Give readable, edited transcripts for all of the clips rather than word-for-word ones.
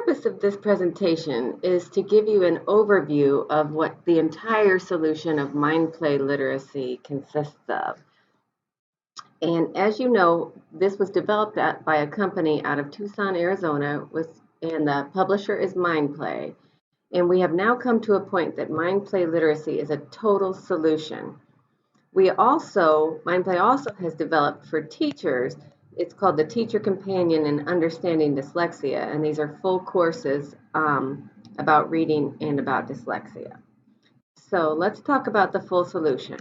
purpose of this presentation is to give you an overview of what the entire solution of MindPlay Literacy consists of. And as you know, this was developed by a company out of Tucson, Arizona, and the publisher is MindPlay. And we have now come to a point that MindPlay Literacy is a total solution. MindPlay also has developed for teachers. It's called the Teacher Companion in Understanding Dyslexia, and these are full courses about reading and about dyslexia. So let's talk about the full solution.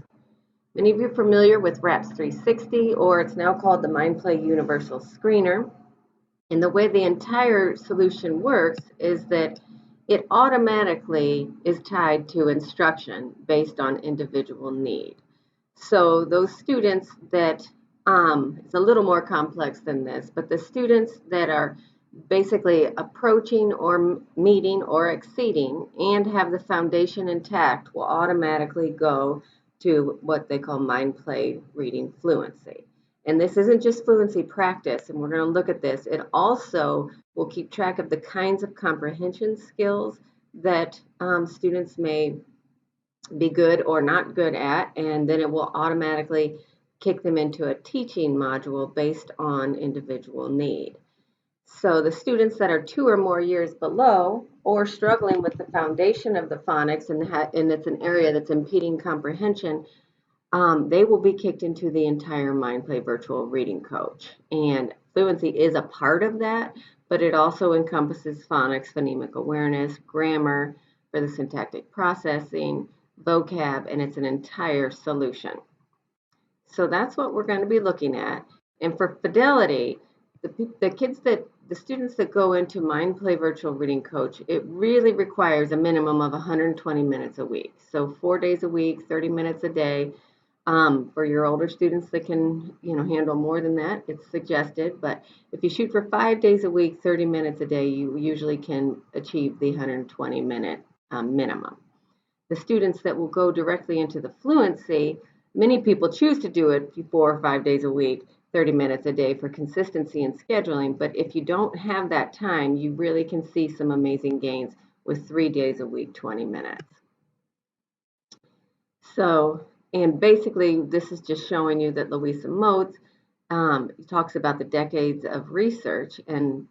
Many of you are familiar with RAPS 360, or it's now called the MindPlay Universal Screener. And the way the entire solution works is that it automatically is tied to instruction based on individual need. So those students that, it's a little more complex than this, but the students that are basically approaching or meeting or exceeding and have the foundation intact will automatically go to what they call MindPlay Reading Fluency. And this isn't just fluency practice, and we're going to look at this. It also will keep track of the kinds of comprehension skills that students may be good or not good at, and then it will automatically kick them into a teaching module based on individual need. So the students that are 2 or more years below or struggling with the foundation of the phonics and it's an area that's impeding comprehension, they will be kicked into the entire MindPlay Virtual Reading Coach. And fluency is a part of that, but it also encompasses phonics, phonemic awareness, grammar for the syntactic processing, vocab, and it's an entire solution. So that's what we're going to be looking at. And for fidelity, the students that go into MindPlay Virtual Reading Coach, it really requires a minimum of 120 minutes a week. So 4 days a week, 30 minutes a day. For your older students that can, handle more than that, it's suggested. But if you shoot for 5 days a week, 30 minutes a day, you usually can achieve the 120-minute minimum. The students that will go directly into the fluency, many people choose to do it 4 or 5 days a week, 30 minutes a day for consistency and scheduling. But if you don't have that time, you really can see some amazing gains with 3 days a week, 20 minutes. And basically, this is just showing you that Louisa Moats talks about the decades of research and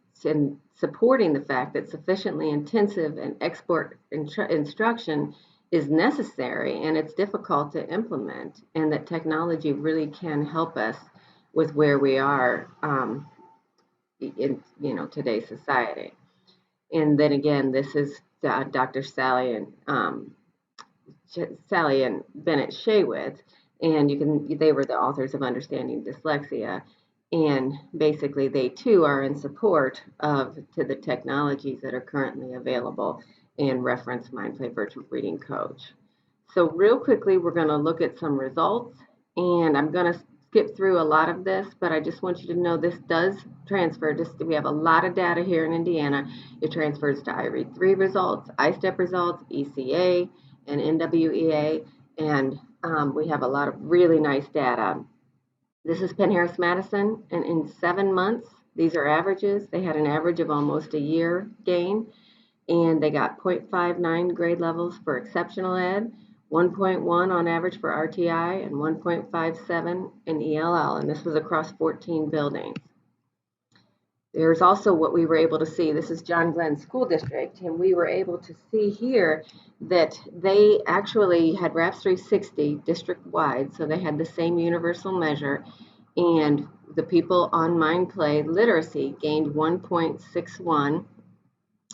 supporting the fact that sufficiently intensive and expert instruction is necessary, and it's difficult to implement, and that technology really can help us with where we are in today's society. And then again, this is Dr. Sally and Bennett Shaywitz, and they were the authors of Understanding Dyslexia, and basically they too are in support to the technologies that are currently available and reference MindPlay Virtual Reading Coach. So real quickly, we're going to look at some results, and I'm going to skip through a lot of this, but I just want you to know this does transfer. We have a lot of data here in Indiana. It transfers to iRead3 results, iStep results, ECA, and NWEA, and we have a lot of really nice data. This is Penn Harris Madison, and in 7 months, these are averages. They had an average of almost a year gain, and they got 0.59 grade levels for exceptional ed, 1.1 on average for RTI, and 1.57 in ELL, and this was across 14 buildings. There's also what we were able to see. This is John Glenn School District, and we were able to see here that they actually had RAPS 360 district-wide, so they had the same universal measure, and the people on MindPlay Literacy gained 1.61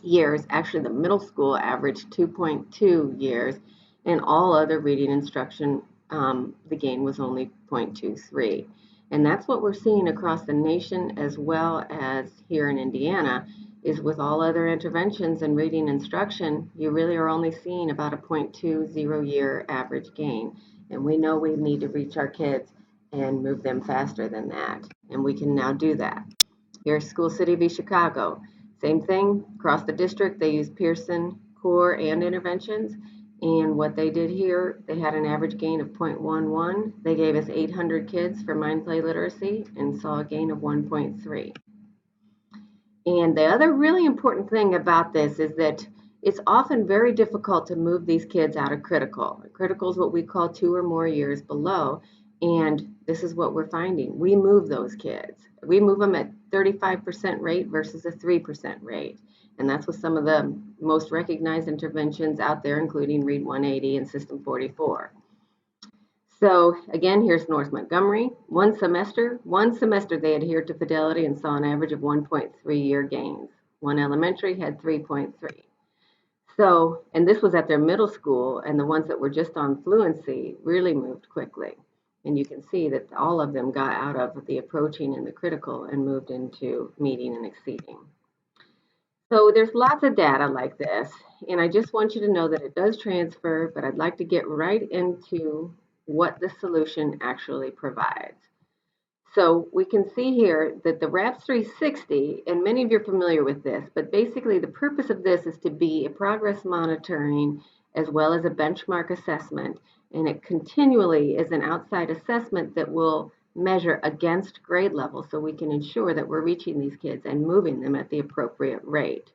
years. Actually, the middle school averaged 2.2 years, and all other reading instruction, the gain was only 0.23. And that's what we're seeing across the nation as well as here in Indiana, is with all other interventions and reading instruction, you really are only seeing about a 0.20 year average gain. And we know we need to reach our kids and move them faster than that. And we can now do that. Here's School City v. Chicago. Same thing, across the district, they use Pearson, core, and interventions. And what they did here, they had an average gain of 0.11. They gave us 800 kids for MindPlay Literacy and saw a gain of 1.3. And the other really important thing about this is that it's often very difficult to move these kids out of critical. Critical is what we call 2 or more years below. And this is what we're finding. We move those kids. We move them at 35% rate versus a 3% rate. And that's with some of the most recognized interventions out there, including Read 180 and System 44. So again, here's North Montgomery. One semester they adhered to fidelity and saw an average of 1.3-year gains. One elementary had 3.3. So, and this was at their middle school, and the ones that were just on fluency really moved quickly. And you can see that all of them got out of the approaching and the critical and moved into meeting and exceeding. So there's lots of data like this, and I just want you to know that it does transfer, but I'd like to get right into what the solution actually provides. So we can see here that the RAPS 360, and many of you are familiar with this, but basically the purpose of this is to be a progress monitoring as well as a benchmark assessment, and it continually is an outside assessment that will measure against grade level so we can ensure that we're reaching these kids and moving them at the appropriate rate.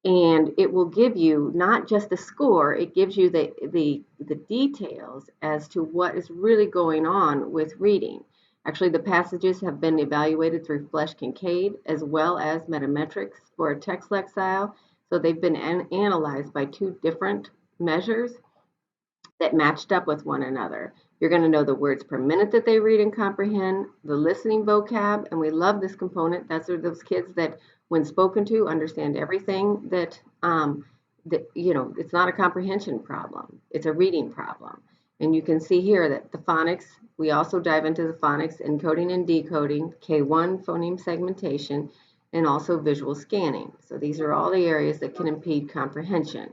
And it will give you not just a score, it gives you the details as to what is really going on with reading. Actually, the passages have been evaluated through Flesch-Kincaid as well as Metametrics for text lexile. So they've been analyzed by 2 different measures that matched up with one another. You're going to know the words per minute that they read and comprehend, the listening vocab, and we love this component. That's those kids that, when spoken to, understand everything that, it's not a comprehension problem. It's a reading problem. And you can see here that the phonics, we also dive into the phonics, encoding and decoding, K1 phoneme segmentation, and also visual scanning. So these are all the areas that can impede comprehension.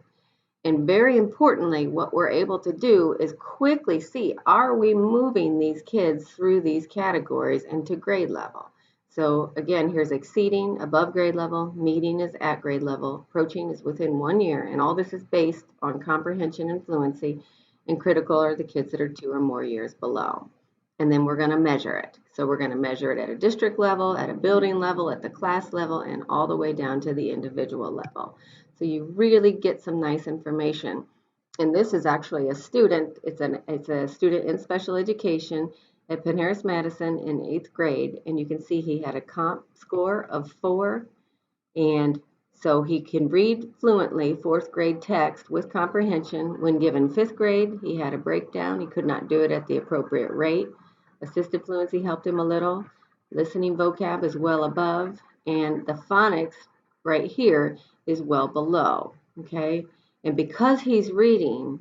And very importantly, what we're able to do is quickly see, are we moving these kids through these categories and to grade level? So again, here's exceeding, above grade level, meeting is at grade level, approaching is within 1 year, and all this is based on comprehension and fluency, and critical are the kids that are 2 or more years below. And then we're going to measure it. So we're going to measure it at a district level, at a building level, at the class level, and all the way down to the individual level. So you really get some nice information. And this is actually a student, it's a student in special education at Penn Harris Madison in 8th grade. And you can see he had a comp score of 4. And so he can read fluently 4th grade text with comprehension. When given 5th grade, he had a breakdown. He could not do it at the appropriate rate. Assisted fluency helped him a little. Listening vocab is well above. And the phonics right here is well below, okay? And because he's reading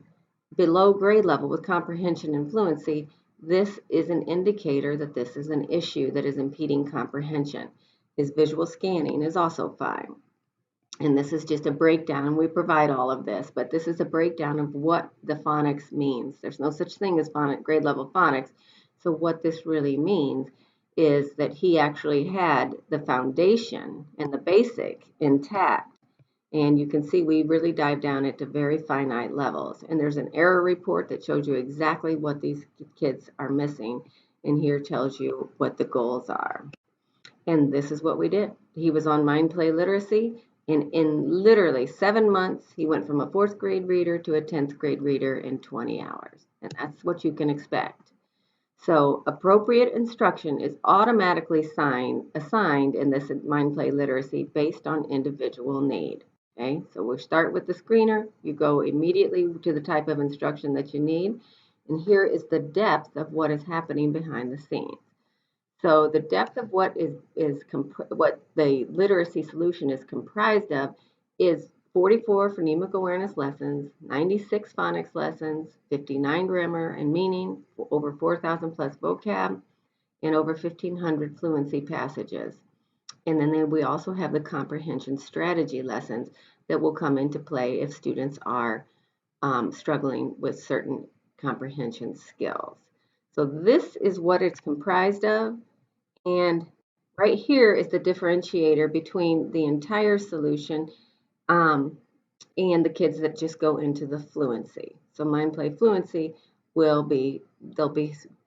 below grade level with comprehension and fluency, this is an indicator that this is an issue that is impeding comprehension. His visual scanning is also fine. And this is just a breakdown. We provide all of this, but this is a breakdown of what the phonics means. There's no such thing as grade level phonics. So what this really means is that he actually had the foundation and the basic intact. And you can see we really dive down into very finite levels. And there's an error report that shows you exactly what these kids are missing. And here tells you what the goals are. And this is what we did. He was on MindPlay Literacy. And in literally 7 months, he went from a 4th grade reader to a 10th grade reader in 20 hours. And that's what you can expect. So appropriate instruction is automatically assigned in this MindPlay Literacy based on individual need. Okay, so we'll start with the screener. You go immediately to the type of instruction that you need. And here is the depth of what is happening behind the scenes. So the depth of what the literacy solution is comprised of is 44 phonemic awareness lessons, 96 phonics lessons, 59 grammar and meaning, over 4,000 plus vocab, and over 1,500 fluency passages. And then we also have the comprehension strategy lessons that will come into play if students are struggling with certain comprehension skills. So this is what it's comprised of. And right here is the differentiator between the entire solution and the kids that just go into the fluency. So MindPlay Fluency they'll be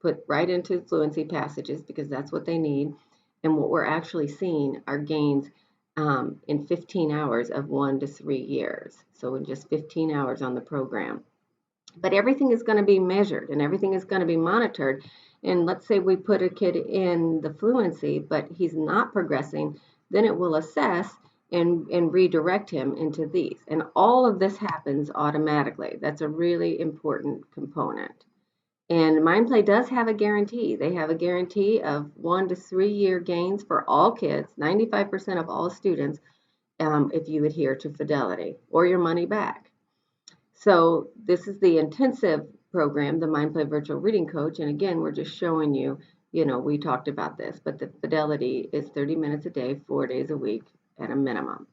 put right into fluency passages because that's what they need. And what we're actually seeing are gains in 15 hours of 1 to 3 years. So in just 15 hours on the program. But everything is going to be measured and everything is going to be monitored. And let's say we put a kid in the fluency, but he's not progressing, then it will assess and redirect him into these. And all of this happens automatically. That's a really important component. And MindPlay does have a guarantee. They have a guarantee of 1 to 3 year gains for all kids, 95% of all students, if you adhere to Fidelity, or your money back. So this is the intensive program, the MindPlay Virtual Reading Coach. And again, we're just showing you, we talked about this, but the Fidelity is 30 minutes a day, 4 days a week at a minimum.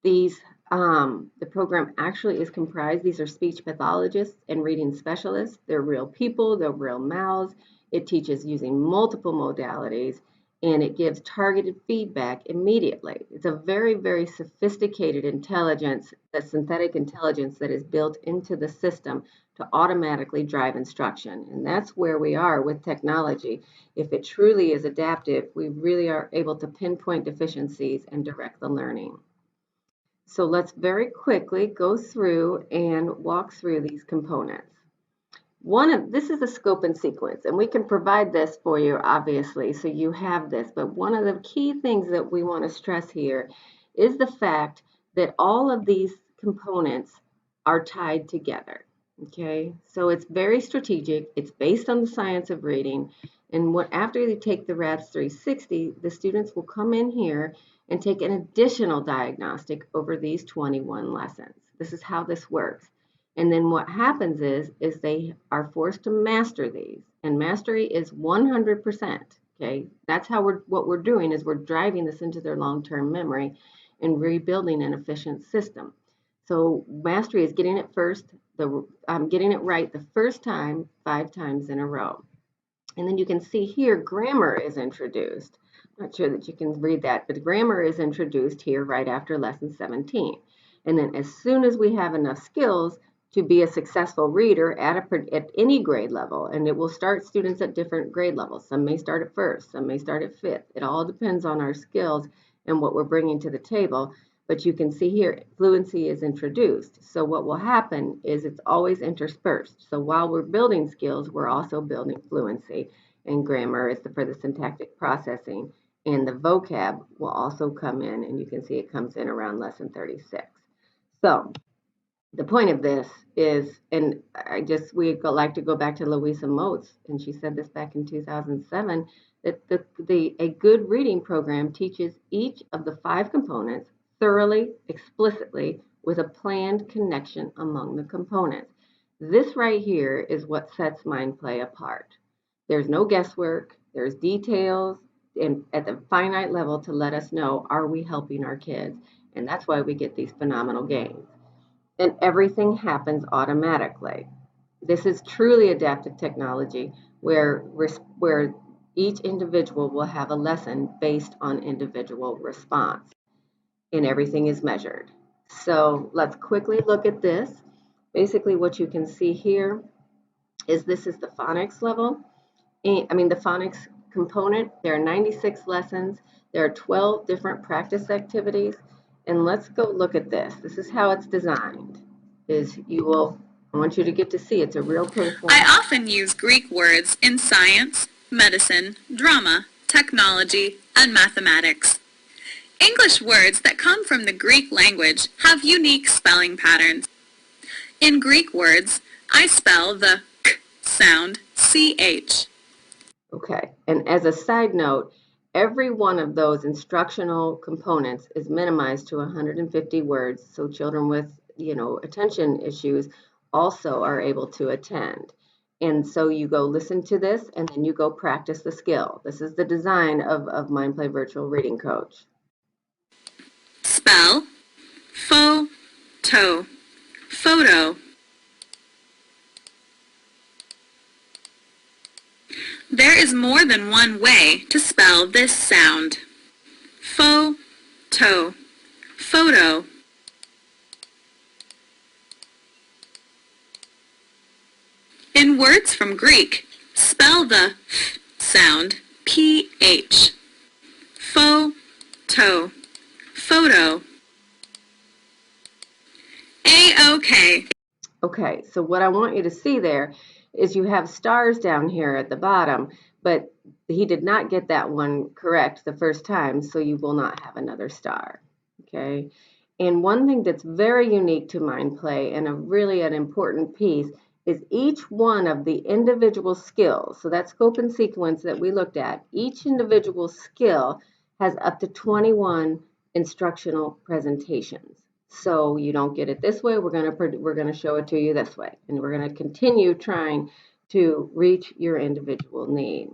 The program actually is comprised, these are speech pathologists and reading specialists. They're real people, they're real mouths. It teaches using multiple modalities, and it gives targeted feedback immediately. It's a very, very sophisticated intelligence, the synthetic intelligence that is built into the system to automatically drive instruction. And that's where we are with technology. If it truly is adaptive, we really are able to pinpoint deficiencies and direct the learning. So let's very quickly go through and walk through these components. This is the scope and sequence, and we can provide this for you, obviously, so you have this. But one of the key things that we want to stress here is the fact that all of these components are tied together. Okay, so it's very strategic. It's based on the science of reading. And after they take the RADS 360, the students will come in here and take an additional diagnostic over these 21 lessons. This is how this works. And then what happens is they are forced to master these. And mastery is 100%. Okay, that's how what we're doing is we're driving this into their long-term memory and rebuilding an efficient system. So mastery is getting it getting it right the first time 5 times in a row. And then you can see here grammar is introduced. I'm not sure that you can read that, but grammar is introduced here right after lesson 17. And then as soon as we have enough skills to be a successful reader at any grade level, and it will start students at different grade levels. Some may start at first, some may start at fifth. It all depends on our skills and what we're bringing to the table. But you can see here, fluency is introduced. So what will happen is it's always interspersed. So while we're building skills, we're also building fluency. And grammar is for the syntactic processing. And the vocab will also come in, and you can see it comes in around lesson 36. So the point of this is, and we like to go back to Louisa Moats, and she said this back in 2007, that a good reading program teaches each of the 5 components thoroughly, explicitly, with a planned connection among the components. This right here is what sets MindPlay apart. There's no guesswork, there's details, and at the finite level to let us know, are we helping our kids? And that's why we get these phenomenal gains. And everything happens automatically. This is truly adaptive technology where each individual will have a lesson based on individual response. And everything is measured. So let's quickly look at this. Basically what you can see here is this is the phonics level. The phonics component. There are 96 lessons. There are 12 different practice activities. And let's go look at this. This is how it's designed. I want you to get to see it's a real person. I often use Greek words in science, medicine, drama, technology, and mathematics. English words that come from the Greek language have unique spelling patterns. In Greek words, I spell the k sound ch. Okay, and as a side note, every one of those instructional components is minimized to 150 words, so children with, attention issues also are able to attend. And so you go listen to this, and then you go practice the skill. This is the design of MindPlay Virtual Reading Coach. Spell, photo. There is more than one way to spell this sound. Photo. In words from Greek, spell the sound ph. Photo. photo. A-OK. Okay, so what I want you to see there is you have stars down here at the bottom, but he did not get that one correct the first time, so you will not have another star. Okay, and one thing that's very unique to MindPlay and an important piece is each one of the individual skills. So that scope and sequence that we looked at, each individual skill has up to 21 instructional presentations. So you don't get it this way, we're going to show it to you this way, and we're going to continue trying to reach your individual need.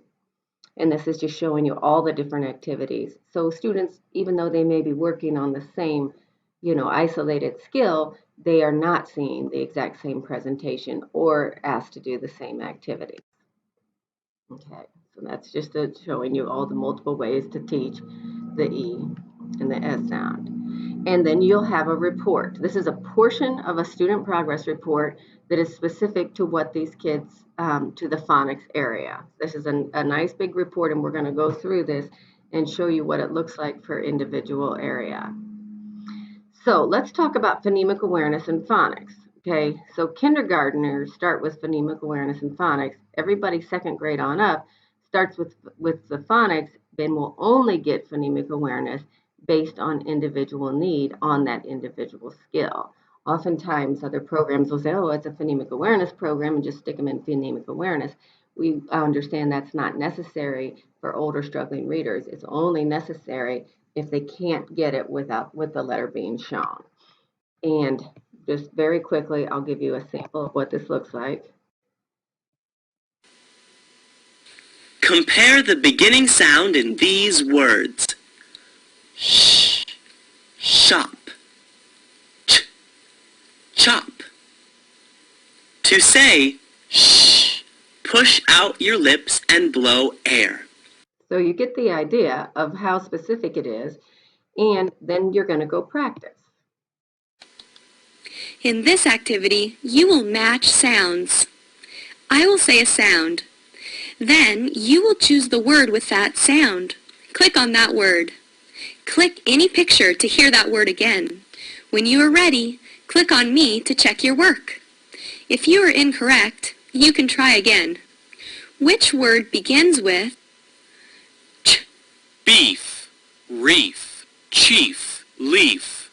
And this is just showing you all the different activities. So students, even though they may be working on the same, isolated skill, they are not seeing the exact same presentation or asked to do the same activity. Okay, so that's just showing you all the multiple ways to teach the E and the S sound. And then you'll have a report. This is a portion of a student progress report that is specific to what these kids, to the phonics area. This is a nice big report, and we're going to go through this and show you what it looks like for individual area. So let's talk about phonemic awareness and phonics. Okay, so kindergartners start with phonemic awareness and phonics. Everybody second grade on up starts with the phonics, then will only get phonemic awareness based on individual need on that individual skill. Oftentimes, other programs will say, oh, it's a phonemic awareness program, and just stick them in phonemic awareness. We understand that's not necessary for older struggling readers. It's only necessary if they can't get it with the letter being shown. And just very quickly, I'll give you a sample of what this looks like. Compare the beginning sound in these words. Sh, shop, ch, chop. To say shh, push out your lips and blow air. So you get the idea of how specific it is, and then you're going to go practice. In this activity, you will match sounds. I will say a sound. Then you will choose the word with that sound. Click on that word. Click any picture to hear that word again. When you are ready, click on me to check your work. If you are incorrect, you can try again. Which word begins with ch, beef, reef, chief, leaf,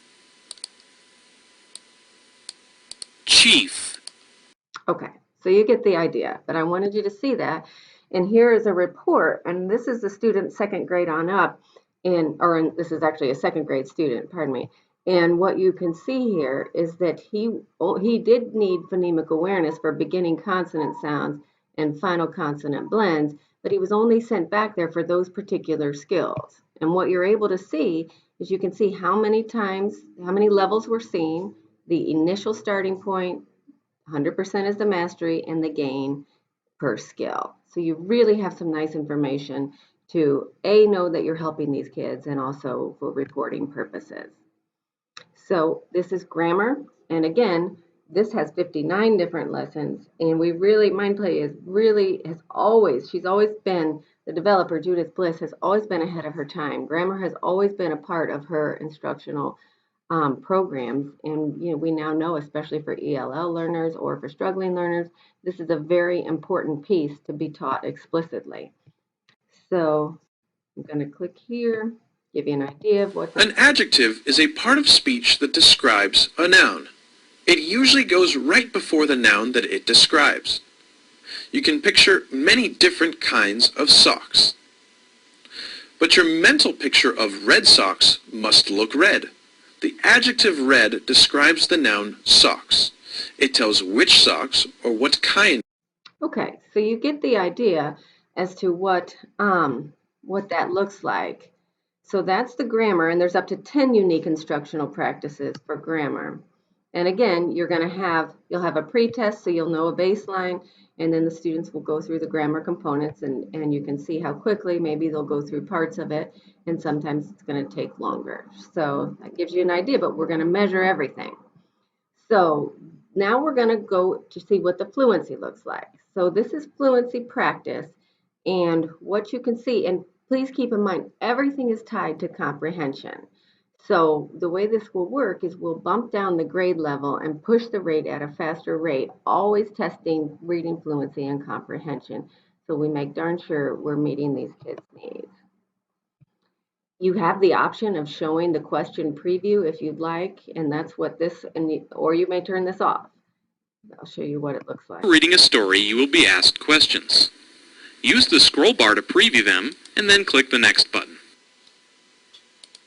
chief. Okay, so you get the idea, but I wanted you to see that. And here is a report, and this is the student second grade on up, this is actually a second grade student, pardon me. And what you can see here is that he did need phonemic awareness for beginning consonant sounds and final consonant blends, but he was only sent back there for those particular skills. And what you're able to see is you can see how many levels were seen, the initial starting point, 100% is the mastery, and the gain per skill. So you really have some nice information to know that you're helping these kids, and also for reporting purposes. So this is grammar, and again, this has 59 different lessons, and she's always been, the developer, Judith Bliss, has always been ahead of her time. Grammar has always been a part of her instructional programs, and we now know, especially for ELL learners or for struggling learners, this is a very important piece to be taught explicitly. So I'm going to click here, give you an idea of what's An adjective is a part of speech that describes a noun. It usually goes right before the noun that it describes. You can picture many different kinds of socks. But your mental picture of red socks must look red. The adjective red describes the noun socks. It tells which socks or what kind. Okay, so you get the idea as to what that looks like. So that's the grammar, and there's up to 10 unique instructional practices for grammar. And again, you'll have a pre-test, so you'll know a baseline, and then the students will go through the grammar components, and you can see how quickly maybe they'll go through parts of it, and sometimes it's going to take longer. So that gives you an idea, but we're going to measure everything. So now we're going to go to see what the fluency looks like. So this is fluency practice, and what you can see, and please keep in mind, everything is tied to comprehension. So the way this will work is we'll bump down the grade level and push the rate at a faster rate, always testing reading fluency and comprehension. So we make darn sure we're meeting these kids' needs. You have the option of showing the question preview if you'd like, and that's what this, or you may turn this off. I'll show you what it looks like. Reading a story, you will be asked questions. Use the scroll bar to preview them, and then click the Next button.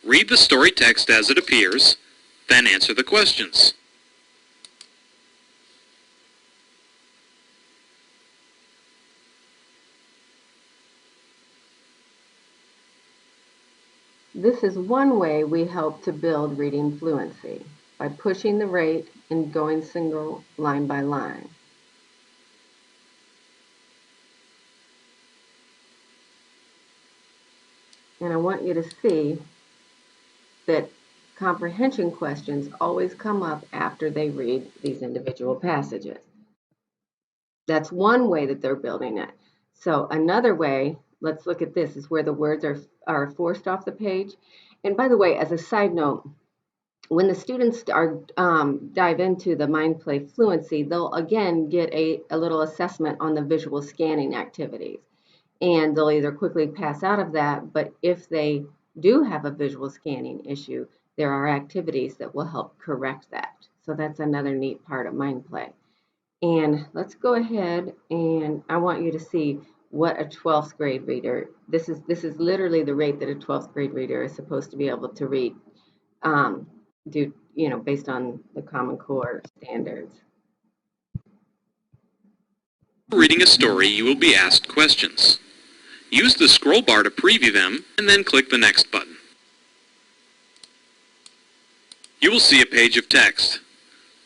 Read the story text as it appears, then answer the questions. This is one way we help to build reading fluency, by pushing the rate and going single line by line. And I want you to see that comprehension questions always come up after they read these individual passages. That's one way that they're building it. So another way, let's look at this, is where the words are forced off the page. And by the way, as a side note, when the students dive into the MindPlay Fluency, they'll again get a little assessment on the visual scanning activities. And they'll either quickly pass out of that, but if they do have a visual scanning issue, there are activities that will help correct that. So that's another neat part of MindPlay. And let's go ahead, and I want you to see what a 12th grade reader, this is literally the rate that a 12th grade reader is supposed to be able to read, based on the Common Core standards. Reading a story, you will be asked questions. Use the scroll bar to preview them, and then click the Next button. You will see a page of text.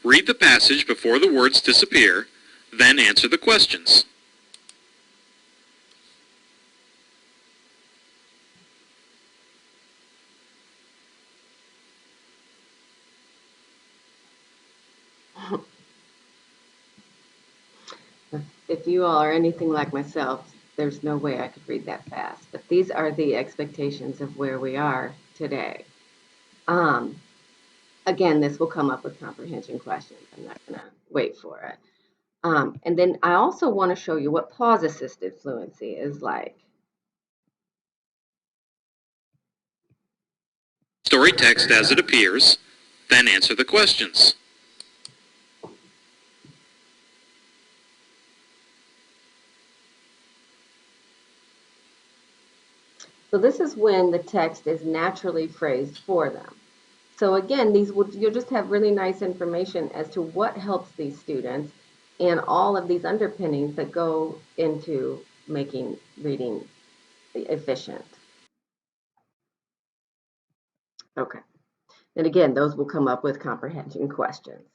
Read the passage before the words disappear, then answer the questions. If you all are anything like myself, there's no way I could read that fast. But these are the expectations of where we are today. Again, this will come up with comprehension questions. I'm not going to wait for it. And then I also want to show you what pause-assisted fluency is like. Story text as it appears, then answer the questions. So this is when the text is naturally phrased for them. So again, you'll just have really nice information as to what helps these students and all of these underpinnings that go into making reading efficient. Okay. And again, those will come up with comprehension questions.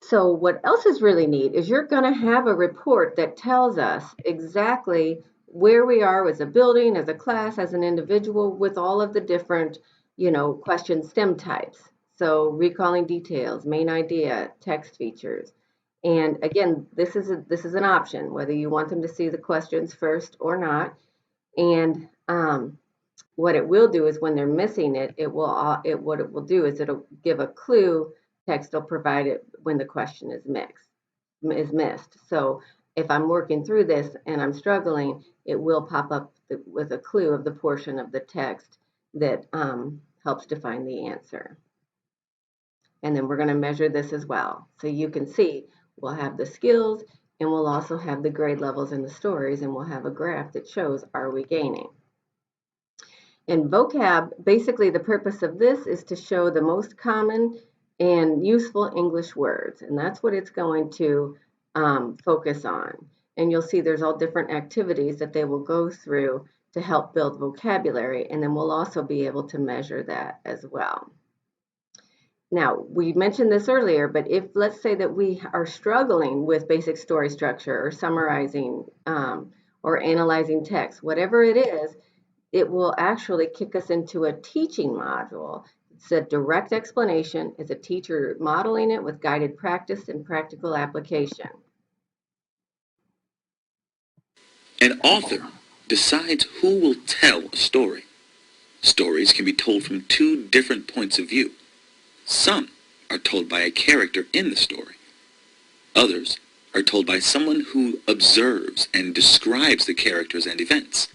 So what else is really neat is you're going to have a report that tells us exactly where we are as a building, as a class, as an individual, with all of the different, question STEM types. So recalling details, main idea, text features. And again, this is an option, whether you want them to see the questions first or not. And what it will do is when they're missing it, what it will do is it'll give a clue. Text will provide it when the question is missed. So if I'm working through this and I'm struggling, it will pop up with a clue of the portion of the text that helps define the answer. And then we're going to measure this as well. So you can see we'll have the skills and we'll also have the grade levels in the stories, and we'll have a graph that shows, are we gaining? In vocab, basically the purpose of this is to show the most common and useful English words, and that's what it's going to focus on. And you'll see there's all different activities that they will go through to help build vocabulary, and then we'll also be able to measure that as well. Now, we mentioned this earlier, but if let's say that we are struggling with basic story structure or summarizing or analyzing text, whatever it is, it will actually kick us into a teaching module. It's a direct explanation. It's a teacher modeling it with guided practice and practical application. An author decides who will tell a story. Stories can be told from two different points of view. Some are told by a character in the story. Others are told by someone who observes and describes the characters and events.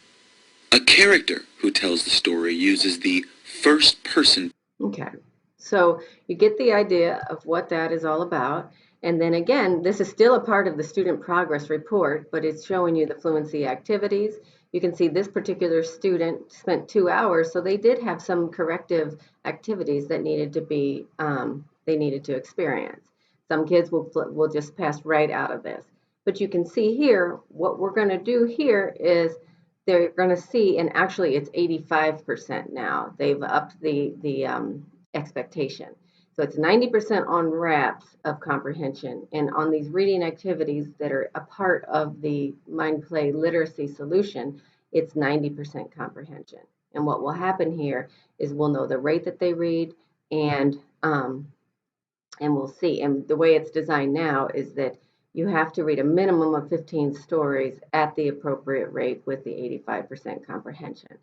A character who tells the story uses the first person. Okay, so you get the idea of what that is all about. And then again, this is still a part of the student progress report, but it's showing you the fluency activities. You can see this particular student spent 2 hours, so they did have some corrective activities that needed to be, they needed to experience. Some kids will just pass right out of this. But you can see here, what we're going to do here is they're going to see, and actually it's 85% now. They've upped the expectation. So it's 90% on RAPs of comprehension, and on these reading activities that are a part of the MindPlay Literacy solution, it's 90% comprehension. And what will happen here is we'll know the rate that they read, and we'll see. And the way it's designed now is that you have to read a minimum of 15 stories at the appropriate rate with the 85% comprehension.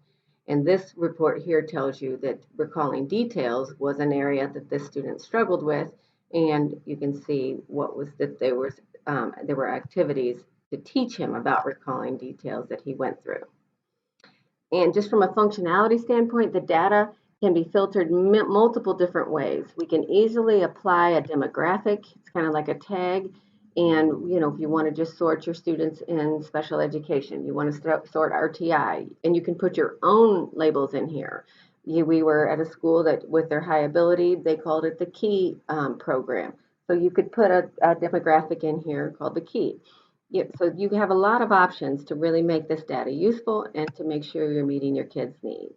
And this report here tells you that recalling details was an area that this student struggled with, and you can see what was that there were activities to teach him about recalling details that he went through. And just from a functionality standpoint, the data can be filtered multiple different ways. We can easily apply a demographic. It's kind of like a tag. And, if you want to just sort your students in special education, you want to sort RTI, and you can put your own labels in here. We were at a school that with their high ability, they called it the KEY program. So you could put a demographic in here called the KEY. So you have a lot of options to really make this data useful and to make sure you're meeting your kids' needs.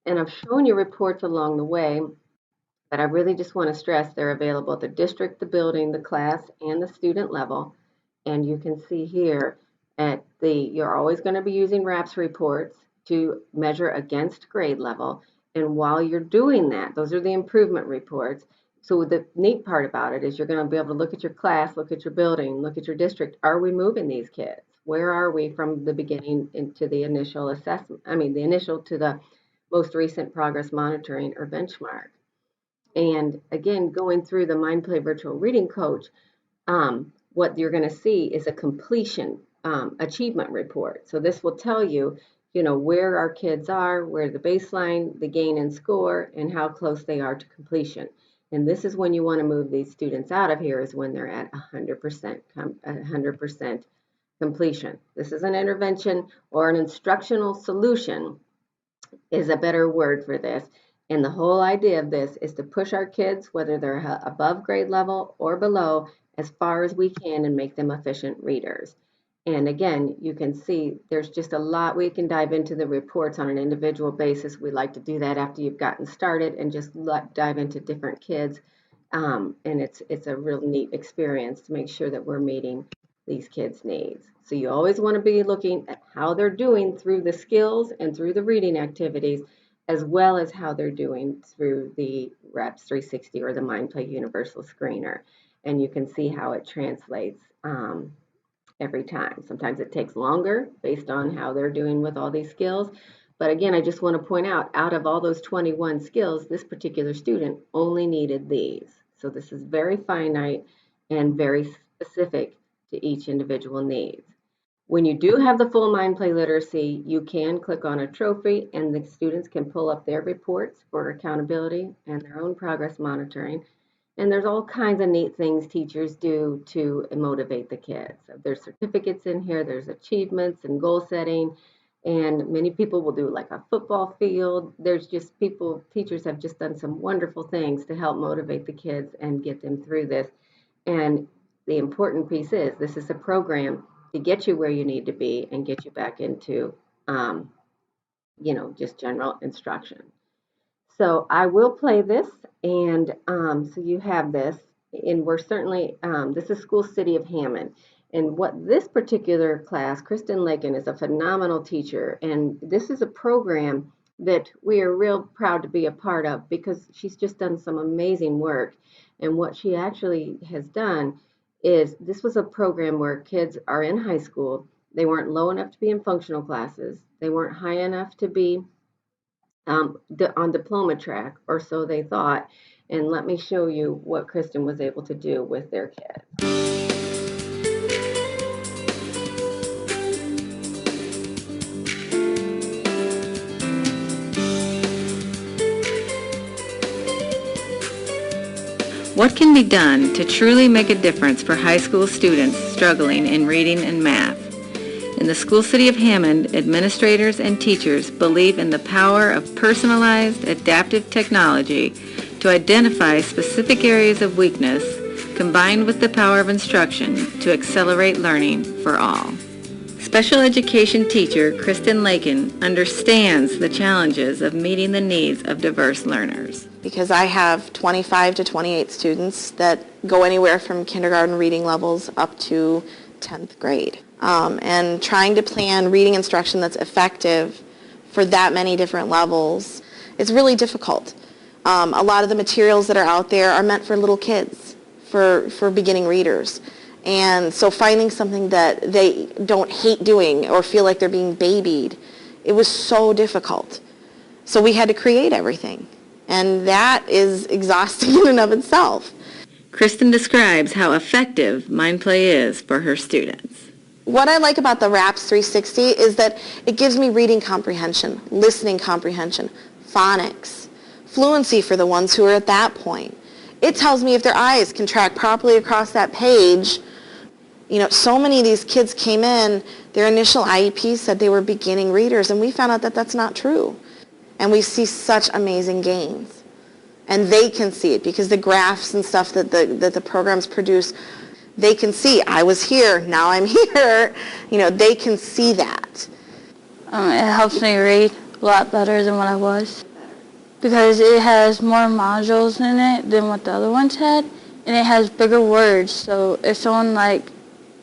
And I've shown you reports along the way, but I really just want to stress they're available at the district, the building, the class, and the student level. And you can see here you're always going to be using RAPS reports to measure against grade level. And while you're doing that, those are the improvement reports. So the neat part about it is you're going to be able to look at your class, look at your building, look at your district. Are we moving these kids? Where are we from the beginning into the initial assessment? The initial to the most recent progress monitoring or benchmark. And again, going through the MindPlay Virtual Reading Coach, what you're going to see is a completion achievement report. So this will tell you, where our kids are, where the baseline, the gain in score, and how close they are to completion. And this is when you want to move these students out of here, is when they're at 100% completion. This is an intervention or an instructional solution is a better word for this. And the whole idea of this is to push our kids, whether they're above grade level or below, as far as we can and make them efficient readers. And again, you can see there's just a lot we can dive into the reports on an individual basis. We like to do that after you've gotten started and just dive into different kids. And it's a real neat experience to make sure that we're meeting these kids' needs. So you always want to be looking at how they're doing through the skills and through the reading activities, as well as how they're doing through the RAPS 360 or the MindPlay Universal Screener. And you can see how it translates every time. Sometimes it takes longer based on how they're doing with all these skills. But again, I just want to point out of all those 21 skills, this particular student only needed these. So this is very finite and very specific to each individual needs. When you do have the full MindPlay Literacy, you can click on a trophy and the students can pull up their reports for accountability and their own progress monitoring. And there's all kinds of neat things teachers do to motivate the kids. There's certificates in here, there's achievements and goal setting, and many people will do like a football field. There's just teachers have just done some wonderful things to help motivate the kids and get them through this. And the important piece is this is a program to get you where you need to be and get you back into, just general instruction. So I will play this, and so you have this, and we're certainly, this is School City of Hammond. And what this particular class, Kristen Lakin is a phenomenal teacher, and this is a program that we are real proud to be a part of because she's just done some amazing work. And what she actually has done is this was a program where kids are in high school. They weren't low enough to be in functional classes. They weren't high enough to be on diploma track, or so they thought. And let me show you what Kristen was able to do with their kids. What can be done to truly make a difference for high school students struggling in reading and math? In the school city of Hammond, administrators and teachers believe in the power of personalized, adaptive technology to identify specific areas of weakness, combined with the power of instruction to accelerate learning for all. Special education teacher Kristen Lakin understands the challenges of meeting the needs of diverse learners. Because I have 25 to 28 students that go anywhere from kindergarten reading levels up to 10th grade. And trying to plan reading instruction that's effective for that many different levels is really difficult. A lot of the materials that are out there are meant for little kids, for beginning readers. And so finding something that they don't hate doing or feel like they're being babied, it was so difficult. So we had to create everything. And that is exhausting in and of itself. Kristen describes how effective MindPlay is for her students. What I like about the RAPS 360 is that it gives me reading comprehension, listening comprehension, phonics, fluency for the ones who are at that point. It tells me if their eyes can track properly across that page. You know, so many of these kids came in, their initial IEPs said they were beginning readers, and we found out that that's not true. And we see such amazing gains. And they can see it because the graphs and stuff that the programs produce, they can see, I was here, now I'm here. You know, they can see that. It helps me read a lot better than what I was because it has more modules in it than what the other ones had, and it has bigger words. So if someone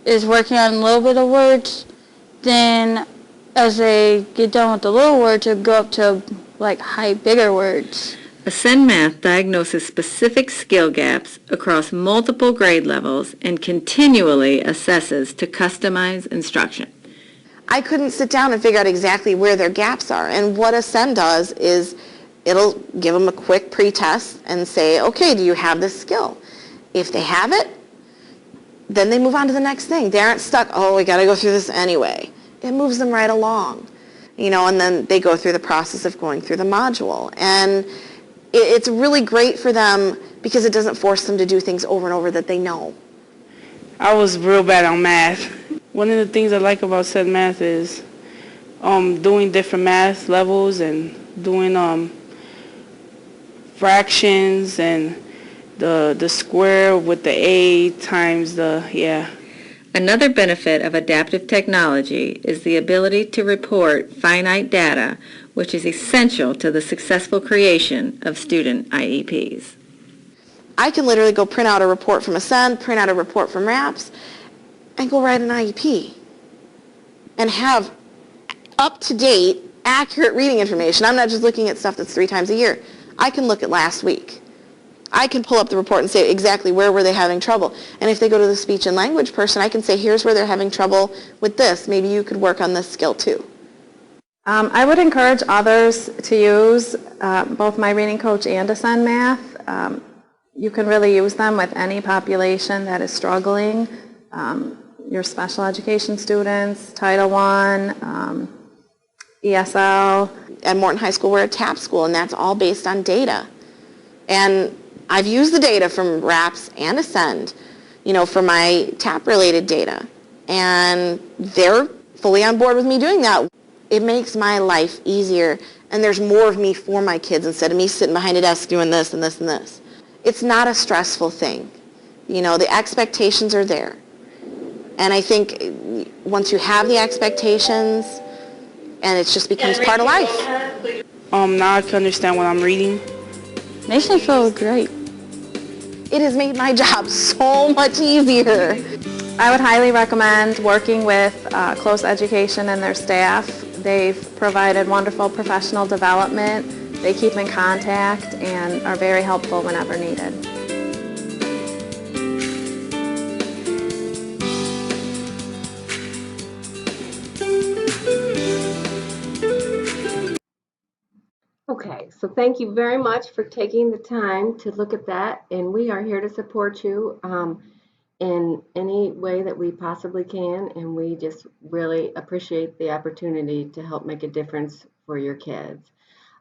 is working on a little bit of words, then as they get done with the little words, it'll go up to bigger words. Ascend Math diagnoses specific skill gaps across multiple grade levels and continually assesses to customize instruction. I couldn't sit down and figure out exactly where their gaps are. And what Ascend does is it'll give them a quick pre-test and say, okay, do you have this skill? If they have it, then they move on to the next thing. They aren't stuck, oh, we got to go through this anyway. It moves them right along. You know, and then they go through the process of going through the module. And it's really great for them because it doesn't force them to do things over and over that they know. I was real bad on math. One of the things I like about Ascend Math is doing different math levels and doing fractions and the square with the a times the. Another benefit of adaptive technology is the ability to report finite data, which is essential to the successful creation of student IEPs. I can literally go print out a report from Ascend, print out a report from RAPS, and go write an IEP and have up-to-date, accurate reading information. I'm not just looking at stuff that's 3 times a year. I can look at last week. I can pull up the report and say exactly where were they having trouble. And if they go to the speech and language person, I can say, here's where they're having trouble with this. Maybe you could work on this skill too. I would encourage others to use both My Reading Coach and Ascend Math. You can really use them with any population that is struggling. Your special education students, Title I, ESL. At Morton High School, we're a TAP school, and that's all based on data. And I've used the data from RAPS and Ascend, you know, for my TAP-related data. And they're fully on board with me doing that. It makes my life easier, and there's more of me for my kids instead of me sitting behind a desk doing this and this and this. It's not a stressful thing. You know, the expectations are there. And I think once you have the expectations, and it just becomes part of life. Now I can understand what I'm reading. Makes me feel great. It has made my job so much easier. I would highly recommend working with Close Education and their staff. They've provided wonderful professional development. They keep in contact and are very helpful whenever needed. Okay, so thank you very much for taking the time to look at that, and we are here to support you in any way that we possibly can, and we just really appreciate the opportunity to help make a difference for your kids.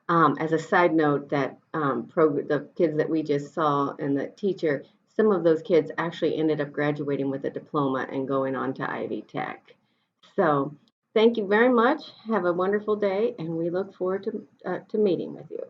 As a side note, that the kids that we just saw and the teacher, some of those kids actually ended up graduating with a diploma and going on to Ivy Tech. So thank you very much. Have a wonderful day, and we look forward to meeting with you.